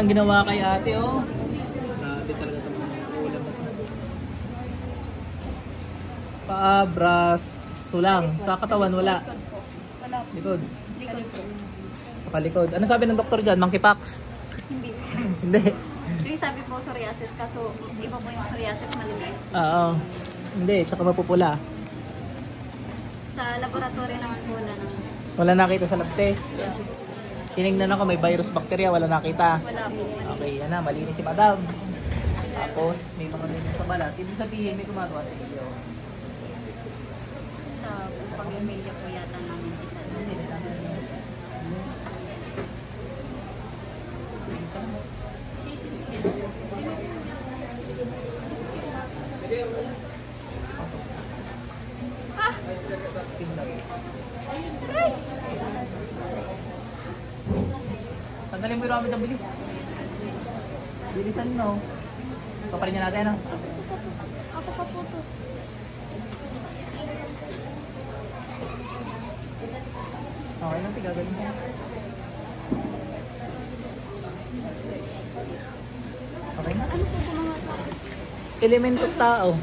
Ang ginawa kay ate, oh. Grabe talaga ito mga ulam na ito. Paa, braso lang. Sa katawan, wala. Likod. Pakalikod. Ano sabi ng doktor dyan? Monkeypox? Hindi. Hindi. Yung sabi po psoriasis, kaso iba po yung psoriasis maliliit. Oo. Hindi, tsaka mapupula. Sa laboratory naman po wala naman. Wala nakita sa lab test. Tinignan ako, may virus, bacteria, wala nakita. Wala po. Okay, yan na, malinis si madam. Tapos, may mga ganyan sa balat. Ibig sabihin, may gumagawa sa iyo. Sa pamilya po yata namin isa lang. Tanggalin mo yung ramen ng bilis. Bilisan mo. Paparin niya natin, ano? Ako pa po to. Okay lang, tigagaling mo. Okay na? Ano po mga sa Elemento tao.